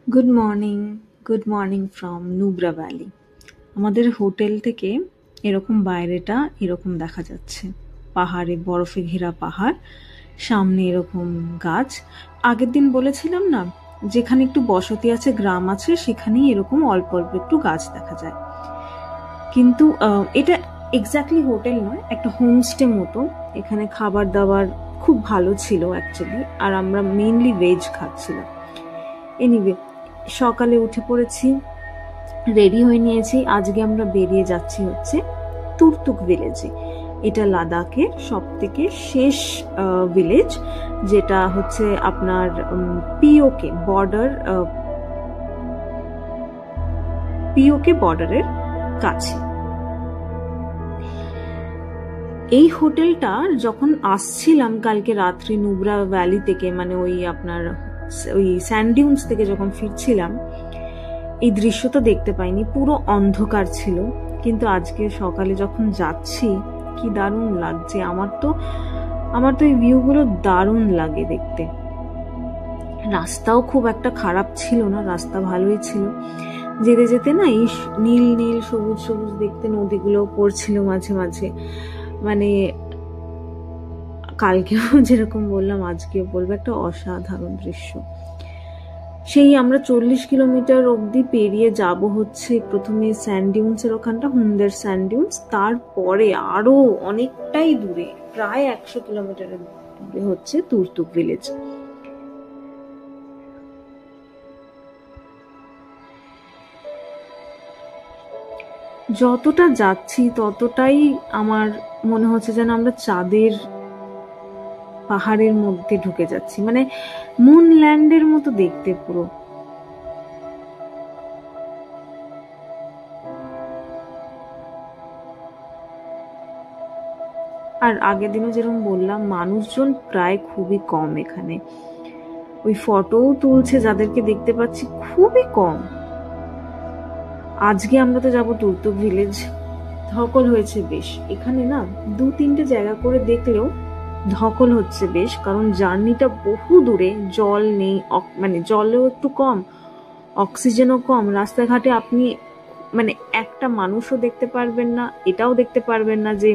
Good morning from Nubra valley. আমাদের hotel থেকে এরকম বাইরেটা এরকম দেখা যাচ্ছে, পাহাড়ে বরফে ঘেরা পাহাড়, সামনে এরকম গাছ। আগের দিন বলেছিলাম না, যেখানে একটু বসতি আছে, গ্রাম আছে, সেখানেই এরকম অল্প অল্প একটু গাছ দেখা যায়। কিন্তু এটা এক্স্যাক্টলি হোটেল নয়, একটা হোমস্টে মতো। এখানে খাবার দাবার খুব ভালো ছিল অ্যাকচুয়ালি, আর আমরা মেইনলি ভেজ খাচ্ছিলাম। এনিওয়ে, সকালে উঠে পড়েছি, রেডি হয়ে নিয়েছি। আজকে আমরা বেরিয়ে যাচ্ছি হচ্ছে তুর্তুক ভিলেজে। এটা লাদাখের সব থেকে শেষ ভিলেজ, যেটা হচ্ছে আপনার পিওকে বর্ডারের কাছে। এই হোটেলটা যখন আসছিলাম কালকে রাত্রি নুব্রা ভ্যালি থেকে, মানে ওই স্যান্ডিউন্স থেকে যখন ফিরছিলাম, এই দৃশ্যটা দেখতে পাইনি, পুরো অন্ধকার ছিল। কিন্তু আজকে সকালে যখন যাচ্ছি, কি দারুণ লাগছে। আমার তো এই ভিউগুলো দারুণ লাগে দেখতে। রাস্তাও খুব একটা খারাপ ছিল না, রাস্তা ভালোই ছিল। যেতে যেতে না এই নীল নীল সবুজ সবুজ দেখতে নদীগুলো পড়ছিল মাঝে মাঝে। মানে কালকেও যেরকম বললাম আজকেও বলবো, একটা অসাধারণ দৃশ্য। সেই আমরা 40 কিলোমিটার অবধি পেরিয়ে যাব হচ্ছে প্রথমে স্যান্ডিউন্সের ওখানটা, হুন্দের স্যান্ডিউন্স। তারপরে আরো অনেকটাই দূরে, প্রায় 100 কিলোমিটারের দূরে হচ্ছে তুর্তুক ভিলেজ। যতটা যাচ্ছি ততটাই আমার মনে হচ্ছে যেন আমরা চাঁদের পাহাড়ের মধ্যে ঢুকে যাচ্ছি, মানে মুনল্যান্ডের মতো দেখতে পুরো। আর আগের দিনও যেরকম বললাম, মানুষজন প্রায় খুবই কম এখানে। ওই ফটোও তুলছে যাদেরকে দেখতে পাচ্ছি, খুবই কম। আজকে আমরা তো যাবো তুর্তুক ভিলেজ। ধকল হয়েছে বেশ এখানে না, 2-3টে জায়গা করে দেখলেও ধকল হচ্ছে বেশ, কারণ জার্নিটা বহু দূরে, জল নেই, মানে জলও একটু কম, অক্সিজেনও কম। রাস্তাঘাটে আপনি মানে একটা মানুষও দেখতে পারবেন না, এটাও দেখতে পারবেন না যে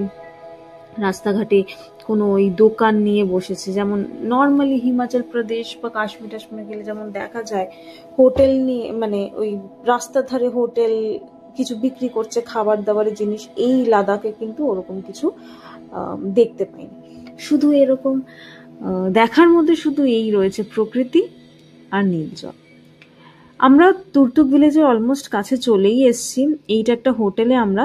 রাস্তাঘাটে কোনো ওই দোকান নিয়ে বসেছে, যেমন নর্মালি হিমাচল প্রদেশ বা কাশ্মীর টাশ্মীর গেলে যেমন দেখা যায় হোটেল নিয়ে, মানে ওই রাস্তার ধারে হোটেল কিছু বিক্রি করছে খাবার দাবারের জিনিস। এই লাদাখে কিন্তু ওরকম কিছু দেখতে পাইনি। শুধু এরকম দেখার মধ্যে শুধু এই রয়েছে, প্রকৃতি আর নীল জল। আমরা তুর্তুক ভিলেজের অলমোস্ট কাছে চলেই এসেছি। এইটা একটা হোটেলে আমরা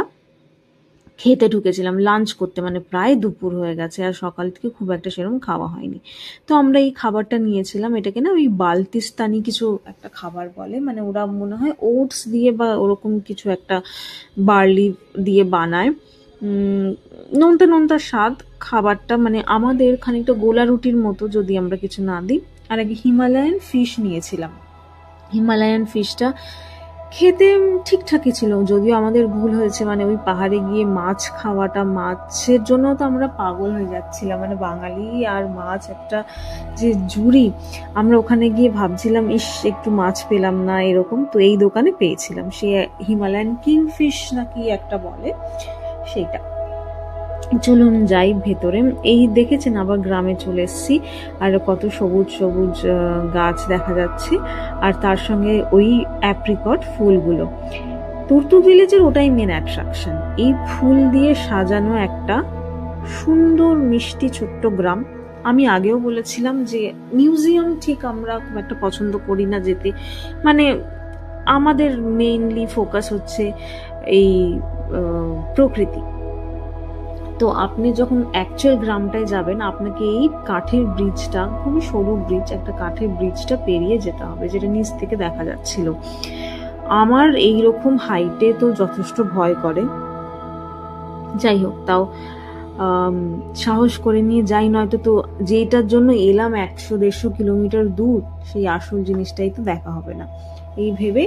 খেতে ঢুকেছিলাম লাঞ্চ করতে, মানে প্রায় দুপুর হয়ে গেছে, আর সকাল থেকে খুব একটা সেরকম খাওয়া হয়নি। তো আমরা এই খাবারটা নিয়েছিলাম, এটাকে না ওই বালতিস্তানি কিছু একটা খাবার বলে, মানে ওরা মনে হয় ওটস দিয়ে বা ওরকম কিছু একটা বার্লি দিয়ে বানায়। নোনতা নোনতা স্বাদ খাবারটা, মানে আমাদের খানিকটা গোলা রুটির মতো যদি আমরা কিছু না দিই। আর আগে হিমালয়ান ফিশ নিয়েছিলাম। হিমালয়ান ফিশটা খেতে ঠিকঠাকই ছিল, যদিও আমাদের ভুল হয়েছে, মানে ওই পাহাড়ে গিয়ে মাছ খাওয়াটা, মাছের জন্য তো আমরা পাগল হয়ে যাচ্ছিলাম, মানে বাঙালি আর মাছ একটা যে জুড়ি। আমরা ওখানে গিয়ে ভাবছিলাম ইস একটু মাছ পেলাম না এরকম, তো এই দোকানে পেয়েছিলাম, সে হিমালয়ান কিংফিশ নাকি একটা বলে সেইটা। চলুন যাই ভেতরে। এই দেখেছেন আবার গ্রামে চলে এসেছি, আর কত সবুজ সবুজ গাছ দেখা যাচ্ছে, আর তার সঙ্গে ওই অ্যাপ্রিকট ফুলগুলো। তুর্তুক ভিলেজের ওটাই মেন অ্যাট্রাকশন, এই ফুল দিয়ে সাজানো একটা সুন্দর মিষ্টি ছোট্ট গ্রাম। আমি আগেও বলেছিলাম যে মিউজিয়াম ঠিক আমরা খুব একটা পছন্দ করি না যেতে, মানে আমাদের মেইনলি ফোকাস হচ্ছে এই প্রকৃতি। তো আপনি যখন অ্যাকচুয়াল গ্রামটায় যাবেন, আপনাকে এই কাঠের ব্রিজটা, খুবই সরু ব্রিজ, একটা কাঠের ব্রিজটা পেরিয়ে যেতে হবে, যেটা নিচ থেকে দেখা যাচ্ছিল। আমার এইরকম হাইটে তো যথেষ্ট ভয় করে, যাই হোক তাও সাহস করে নিয়ে যাই, নয়তো তো যেটার জন্য এলাম 100-150 কিলোমিটার দূর, সেই আসল জিনিসটাই তো দেখা হবে না, এই ভেবে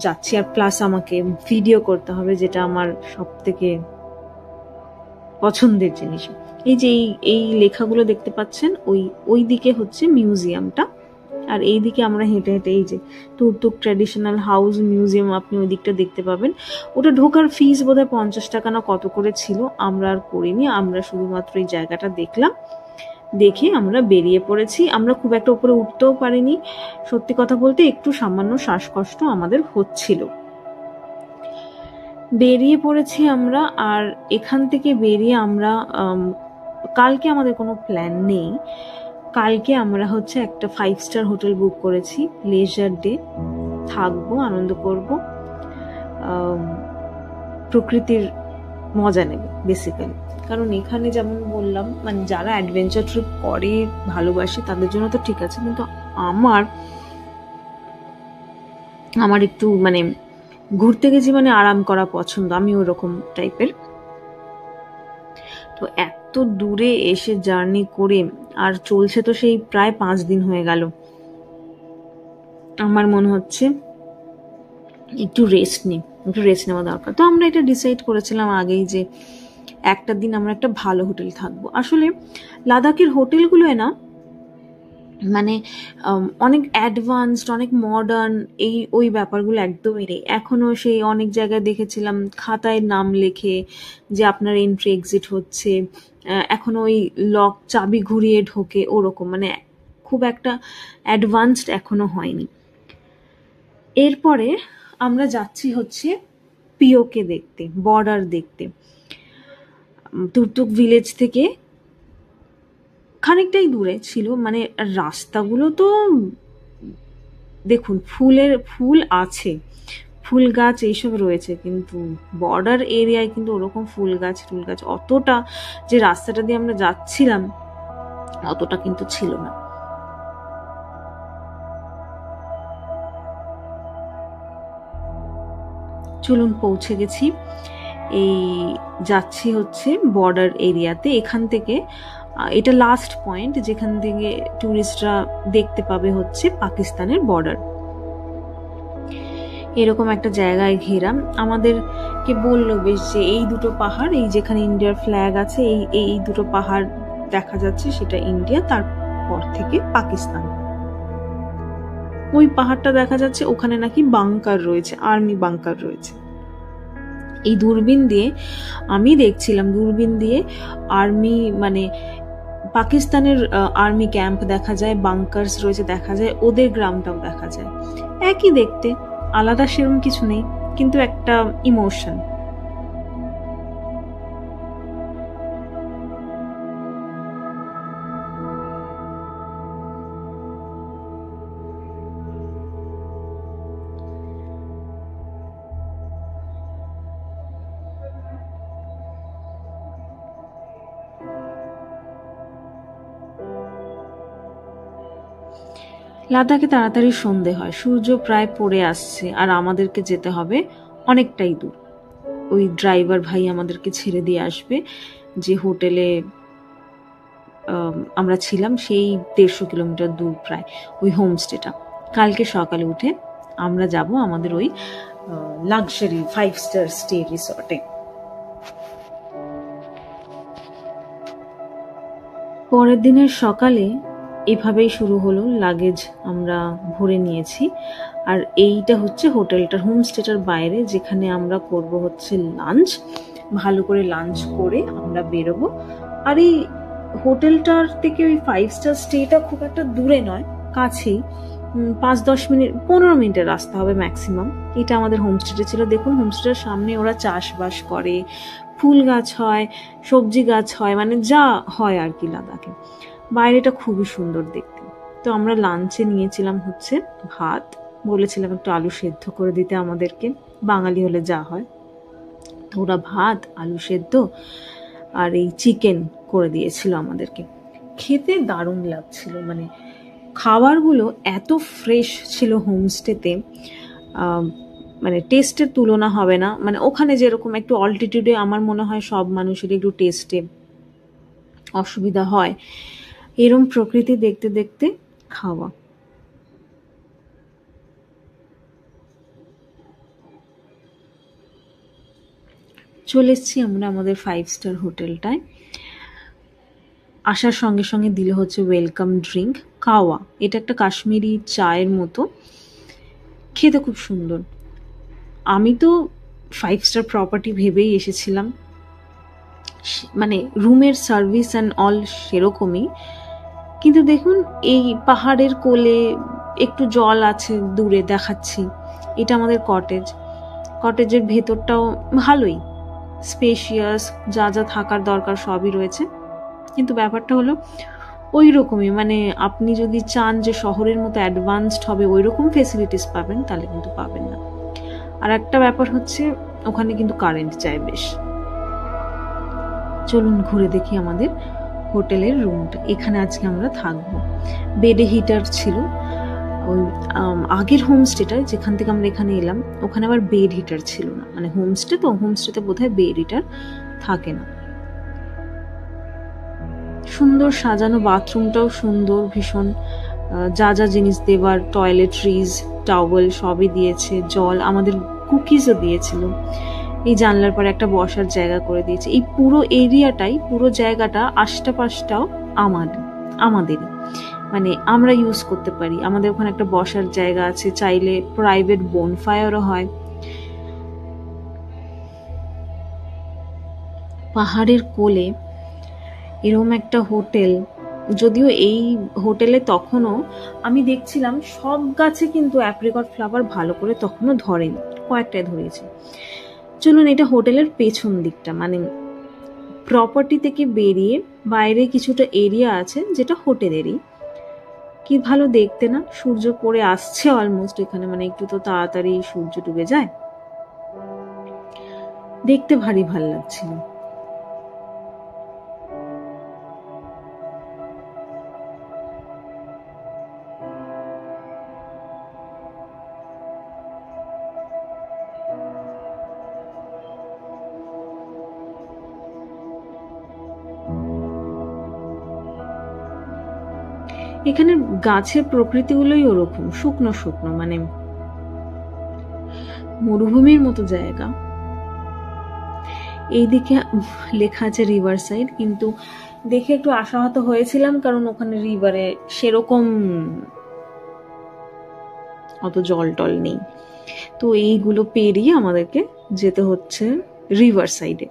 যাচ্ছি। আর প্লাস আমাকে ভিডিও করতে হবে, যেটা আমার সব থেকে পছন্দের জিনিস। এই যে এই লেখাগুলো দেখতে পাচ্ছেন, ওই দিকে হচ্ছে মিউজিয়ামটা, আর এইদিকে আমরা হেঁটে হেঁটে এই যে তুর্তুক ট্র্যাডিশনাল হাউস মিউজিয়াম আপনি ওই দিকটা দেখতে পাবেন। ওটা ঢোকার ফিস বোধহয় 50 টাকা না কত করে ছিল, আমরা আর করিনি, আমরা শুধুমাত্র এই জায়গাটা দেখলাম, দেখে আমরা বেরিয়ে পড়েছি। আমরা খুব একটা উপরে উঠতেও পারিনি, সত্যি কথা বলতে একটু সামান্য শ্বাসকষ্ট আমাদের হচ্ছিল। বেরিয়ে পড়েছি আমরা, আর এখান থেকে বেরিয়ে আমরা কালকে আমাদের কোনো প্ল্যান নেই, কালকে আমরা হচ্ছে একটা 5 স্টার হোটেল বুক করেছি, লেজার ডে, থাকবো, আনন্দ করব, প্রকৃতির মজা নেব বেসিক্যালি। কারণ এখানে যেমন বললাম, মানে যারা অ্যাডভেঞ্চার ট্রিপ করে ভালোবাসে তাদের জন্য তো ঠিক আছে, কিন্তু আমার একটু মানে ঘুরতে গেছি মানে আরাম করা পছন্দ, আমি ওরকম টাইপের। তো এত দূরে এসে জার্নি করে, আর চলছে তো সেই প্রায় 5 দিন হয়ে গেল, আমার মনে হচ্ছে একটু রেস্ট নেওয়া দরকার। তো আমরা এটা ডিসাইড করেছিলাম আগেই যে একটা দিন আমরা একটা ভালো হোটেল থাকবো। আসলে লাদাখের হোটেলগুলোয় না মানে অনেক অ্যাডভান্সড, অনেক মডার্ন, ওই ব্যাপারগুলো একদমই নেই। এখনো সেই অনেক জায়গায় দেখেছিলাম খাতায় নাম লেখে যে আপনার এন্ট্রি এক্সিট হচ্ছে, এখনো ওই লক চাবি ঘুরিয়ে ঢোকে, ওরকম মানে খুব একটা অ্যাডভান্সড এখনো হয়নি। এরপরে আমরা যাচ্ছি হচ্ছে পিওকে দেখতে, বর্ডার দেখতে। তুর্তুক ভিলেজ থেকে খানিকটাই দূরে ছিল, মানে রাস্তাগুলো তো দেখুন, ফুল আছে, ফুল গাছ এইসব রয়েছে, কিন্তু বর্ডার এরিয়ায় কিন্তু ওরকম ফুল গাছ অতটা যে রাস্তাটা দিয়ে আমরা যাচ্ছিলাম অতটা কিন্তু ছিল না। চলুন, পৌঁছে গেছি, এই যাচ্ছি হচ্ছে বর্ডার এরিয়াতে। এখান থেকে এটা লাস্ট পয়েন্ট যেখান থেকে টুরিস্টরা দেখতে পাবে হচ্ছে পাকিস্তানের বর্ডার। এরকম একটা জায়গায় ঘেরা, আমাদেরকে বললো বেশ যে এই দুটো পাহাড়, এই যেখানে ইন্ডিয়ার ফ্ল্যাগ আছে, এই দুটো পাহাড় দেখা যাচ্ছে সেটা ইন্ডিয়া, তারপর থেকে পাকিস্তান। ওই পাহাড়টা দেখা যাচ্ছে, ওখানে নাকি বাংকার রয়েছে, আর্মি বাংকার রয়েছে। এই দূরবীন দিয়ে আমি দেখছিলাম, দূরবীন দিয়ে আর্মি মানে পাকিস্তানের আর্মি ক্যাম্প দেখা যায়, বাংকার্স রয়েছে দেখা যায়, ওদের গ্রামটাও দেখা যায়, একই দেখতে, আলাদা সেরকম কিছু নেই, কিন্তু একটা ইমোশন। লাদাখে তাড়াতাড়ি সন্ধে হয়, সূর্য প্রায় পড়ে আসছে, আর আমাদেরকে যেতে হবে অনেকটাই দূর। ওই ড্রাইভার ভাই আমাদেরকে ছেড়ে দিয়ে আসবে, যে হোটেলে আমরা ছিলাম সেই 150 কিলোমিটার দূর প্রায় ওই হোমস্টেটা। কালকে সকালে উঠে আমরা যাব আমাদের ওই লাক্সারি 5 স্টার স্টে রিসর্টে। পরের দিনের সকালে এভাবেই শুরু হলো, লাগেজ আমরা ভরে নিয়েছি, আর এইটা হচ্ছে হোটেলটার, হোমস্টেটার বাইরে, যেখানে আমরা করব হচ্ছে লাঞ্চ। ভালো করে লাঞ্চ করে আমরা বেরোবো। আর এই হোটেলটার থেকে ওই 5 স্টার স্টেটা খুব একটা দূরে নয়, কাছেই, 5-10 মিনিট 15 মিনিটের রাস্তা হবে ম্যাক্সিমাম। এটা আমাদের হোমস্টেটা ছিল। দেখুন, হোমস্টেটার সামনে ওরা চাষবাস করে, ফুল গাছ হয়, সবজি গাছ হয়, মানে যা হয় আর কি লাদাখে। বাইরেটা খুবই সুন্দর দেখতে। তো আমরা লাঞ্চে নিয়েছিলাম হচ্ছে ভাত, বলেছিলাম একটু আলু সেদ্ধ করে দিতে আমাদেরকে, বাঙালি হলে যা হয়। তো ওরা ভাত, আলু সেদ্ধ আর এই চিকেন করে দিয়েছিল আমাদেরকে। খেতে দারুণ লাগছিল, মানে খাবারগুলো এত ফ্রেশ ছিল হোমস্টেতে, মানে টেস্টের তুলনা হবে না। মানে ওখানে যেরকম একটু অল্টিটিউডে আমার মনে হয় সব মানুষের একটু টেস্টে অসুবিধা হয়, এরম প্রকৃতি দেখতে দেখতে খাওয়া। চলে এসেছি আমরা আমাদের 5 স্টার হোটেলটায়। আসার সঙ্গে সঙ্গে দিল হচ্ছে ওয়েলকাম ড্রিঙ্ক, কাওয়া, এটা একটা কাশ্মীরি চায়ের মতো, খেতে খুব সুন্দর। আমি তো 5 স্টার প্রপার্টি ভেবেই এসেছিলাম, মানে রুমের সার্ভিস অ্যান্ড অল সেরকমই, কিন্তু দেখুন এই পাহাড়ের কোলে একটু জল আছে দূরে দেখাচ্ছি, এটা আমাদের কটেজ। কটেজের ভেতরটাও ভালোই স্পেশিয়াস, যা যা থাকার দরকার সবই রয়েছে, কিন্তু ব্যাপারটা হলো ওই রকমই, মানে আপনি যদি চান যে শহরের মতো অ্যাডভান্সড হবে ওই রকম ফেসিলিটিস পাবেন তাহলে কিন্তু পাবেন না। আর একটা ব্যাপার হচ্ছে ওখানে কিন্তু কারেন্ট চাই বেশ। চলুন ঘুরে দেখি আমাদের হোটেলের রুমটা। এখানে আজকে আমরা থাকবো। বেডে হিটার ছিল, ওই আগের হোমস্টেটা যেখান থেকে আমরা এখানে এলাম ওখানে আবার বেড হিটার ছিল না, মানে হোমস্টে তো, হোমস্টেতে বোধহয় বেড হিটার থাকে না। সুন্দর সাজানো, বাথরুমটাও সুন্দর ভীষণ, যা যা জিনিস দেবার, টয়লেট্রিজ, টাওয়েল সবই দিয়েছে, জল, আমাদের কুকিজও দিয়েছিল। এই জানলার পরে একটা বসার জায়গা করে দিয়েছে। এই পুরো এরিয়াটাই, পুরো জায়গাটা আশপাশটাও আমাদেরই, মানে আমরা ইউজ করতে পারি। আমাদের ওখানে একটা বসার জায়গা আছে, চাইলে প্রাইভেট বোনফায়ারও হয়। পাহাড়ের কোলে এরকম একটা হোটেল, যদিও এই হোটেলে তখনও আমি দেখছিলাম সব গাছে কিন্তু অ্যাপ্রিকট ফ্লাওয়ার ভালো করে তখনও ধরেনি, কয়েকটায় ধরেছে। চলুন, এটা হোটেলের পেছন দিকটা, মানে প্রপার্টি থেকে বেরিয়ে বাইরে কিছুটা এরিয়া আছে যেটা হোটেলেরই। কি ভালো দেখতে না, সূর্য পড়ে আসছে অলমোস্ট এখানে, মানে একটু তো তাড়াতাড়ি সূর্য ডুবে যায়, দেখতে ভারী ভাল লাগছিল। এখানে গাছের প্রকৃতিগুলোই ওরকম শুকনো শুকনো, মানে মরুভূমির মতো জায়গা। এইদিকে লেখা আছে রিভার সাইড, কিন্তু দেখে একটু আশাহত হয়েছিলাম, কারণ ওখানে রিভারে সেরকম অত জল টল নেই। তো এইগুলো পেরিয়ে আমাদেরকে যেতে হচ্ছে রিভার সাইডে।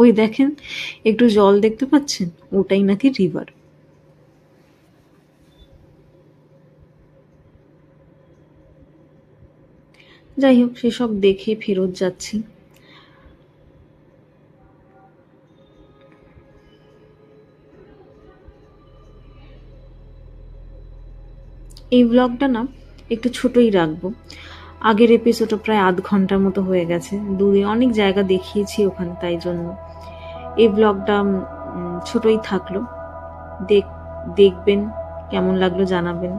ওই দেখেন একটু জল দেখতে পাচ্ছেন, ওটাই নাকি রিভার। যাই হোক, সেসব দেখে ফেরত যাচ্ছি। এই ব্লগটা না একটু ছোটই রাখবো, আগের এপিসোডটা প্রায় আধ ঘন্টার মতো হয়ে গেছে, দূরে অনেক জায়গা দেখিয়েছি ওখানে, তাই জন্য এই ব্লগটা ছোটই থাকলো। দেখবেন, কেমন লাগলো জানাবেন।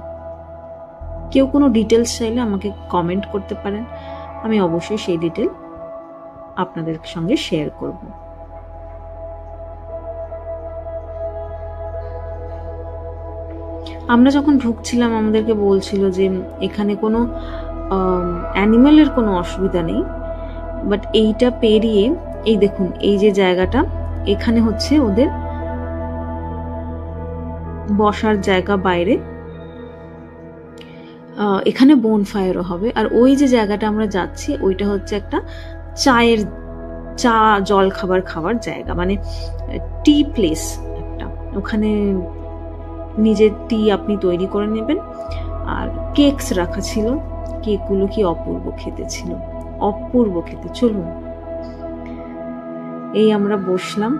কেউ কোনো ডিটেলস চাইলে আমাকে কমেন্ট করতে পারেন, আমি অবশ্যই সেই ডিটেল আপনাদের সঙ্গে শেয়ার করব। আমরা যখন ঢুকছিলাম আমাদেরকে বলছিল যে এখানে কোনো অ্যানিমেলের কোনো অসুবিধা নেই, বাট এইটা পেরিয়ে এই দেখুন এই যে জায়গাটা, এখানে হচ্ছে ওদের বসার জায়গা বাইরে, এখানে বোনফায়ারও হবে। আর ওই যে জায়গাটা আমরা যাচ্ছি ওইটা হচ্ছে একটা চা জল খাবার জায়গা, মানে টি প্লেস একটা, ওখানে নিজের টি আপনি তৈরি করে নেবেন। আর কেকস রাখা ছিল, কেকগুলো কি অপূর্ব খেতে ছিল, অপূর্ব খেতে। চলুন, এই আমরা বসলাম,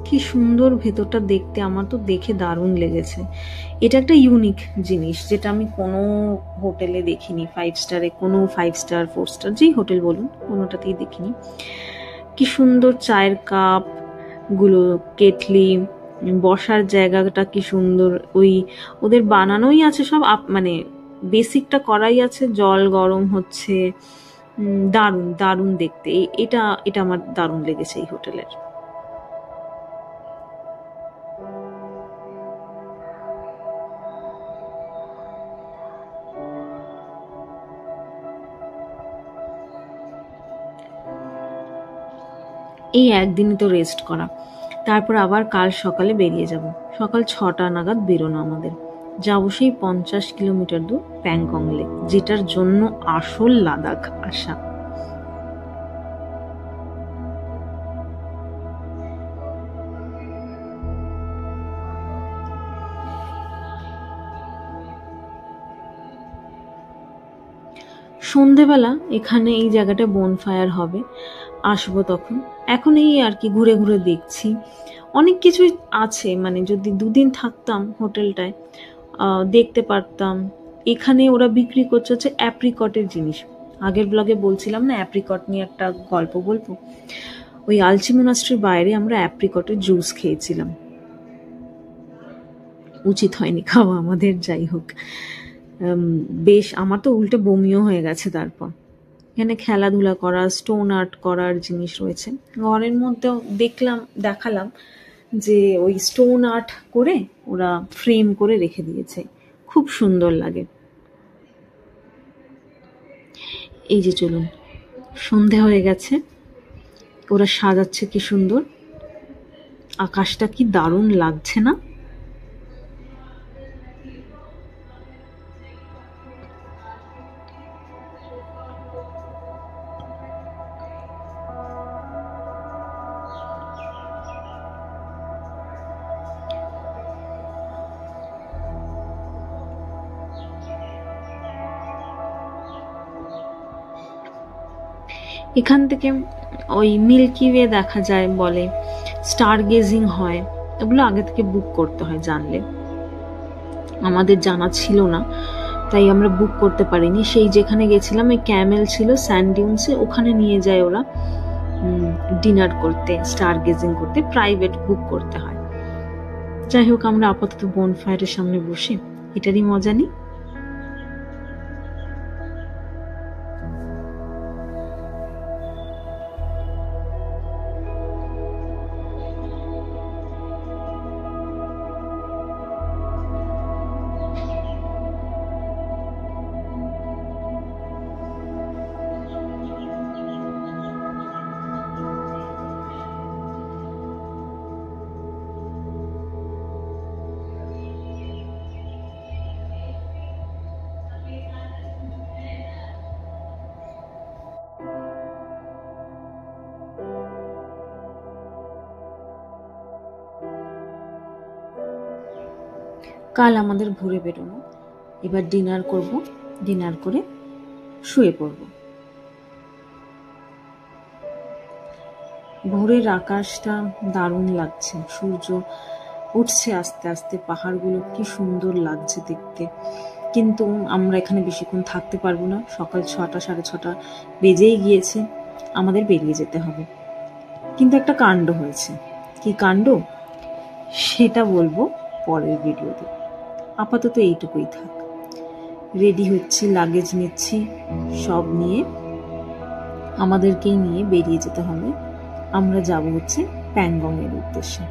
কি সুন্দর ভেতরটা দেখতে, আমার তো দেখে দারুণ লেগেছে। এটা একটা ইউনিক জিনিস যেটা আমি কোনো হোটেলে দেখিনি, 5 স্টারে, কোনো 5 স্টার 4 স্টার যেই হোটেল বলুন কোনোটাতেই দেখিনি। কি সুন্দর চায়ের কাপ গুলো, কেটলি, বসার জায়গাটা কি সুন্দর, ওই ওদের বানানোই আছে সব, মানে বেসিকটা করাই আছে, জল গরম হচ্ছে, দারুণ দারুণ দেখতে। এটা এটা আমার দারুণ লেগেছে এই হোটেলের। এই একদিনই তো রেস্ট করা, তারপর আবার কাল সকালে বেরিয়ে যাব। সকাল 6টা নাগাদ বেরোনো আমাদের, যাবো সেই 50 কিলোমিটার দূর প্যাংগং লেক, যেটার জন্য আসল লাদাখ আসা। সন্ধেবেলা এখানে এই জায়গাটা বনফায়ার হবে, আসবো তখন। এখন এই আর কি ঘুরে ঘুরে দেখছি, অনেক কিছুই আছে, মানে যদি দুদিন থাকতাম হোটেলটায় দেখতে পারতাম। এখানে ওরা বিক্রি করছে হচ্ছে অ্যাপ্রিকটের জিনিস। আগের ব্লগে বলছিলাম না অ্যাপ্রিকট নিয়ে একটা গল্প বলবো। ওই আলচি মোনাস্ট্রির বাইরে আমরা অ্যাপ্রিকটের জুস খেয়েছিলাম, উচিত হয়নি খাওয়া আমাদের, যাই হোক। বেশ, আমার তো উল্টে বমিও হয়ে গেছে। তারপর এখানে খেলাধুলা করা, স্টোন আর্ট করার জিনিস রয়েছে। ঘরের মধ্যেও দেখালাম যে ওই স্টোন আর্ট করে ওরা ফ্রেম করে রেখে দিয়েছে, খুব সুন্দর লাগে। এই যে চলুন, সন্ধে হয়ে গেছে, ওরা সাজাচ্ছে কি সুন্দর, আকাশটা কি দারুণ লাগছে না? এখান থেকে ওই মিল্কি ওয়ে দেখা যায় বলে, স্টার গেজিং হয়, এগুলো আগে থেকে বুক করতে হয় জানলে। আমাদের জানা ছিল না, তাই আমরা বুক করতে পারিনি। সেই যেখানে গেছিলাম ওই ক্যামেল ছিল স্যান্ড ডিউন্সে, ওখানে নিয়ে যায় ওরা ডিনার করতে, স্টার গেজিং করতে, প্রাইভেট বুক করতে হয়। যাই হোক, আমরা আপাতত বনফায়ারের সামনে বসে এটারই মজা নিই। কাল আমাদের ভোরে বেরোনো, এবার ডিনার করব, ডিনার করে শুয়ে পড়ব। ভোরের আকাশটা দারুণ লাগছে, সূর্য উঠছে আস্তে আস্তে, পাহাড়গুলো কি সুন্দর লাগছে দেখতে। কিন্তু আমরা এখানে বেশিক্ষণ থাকতে পারবো না, সকাল 6টা 6:30 বেজেই গিয়েছে, আমাদের বেরিয়ে যেতে হবে। কিন্তু একটা কাণ্ড হয়েছে। কি কাণ্ড সেটা বলবো পরের ভিডিওতে, আপাতত এইটুকুই থাক। রেডি হচ্ছি, লাগেজ নিচ্ছি, সব নিয়ে আমাদেরকেই নিয়ে বেরিয়ে যেতে হবে। আমরা যাব হচ্ছে প্যাংগং এর উদ্দেশ্যে।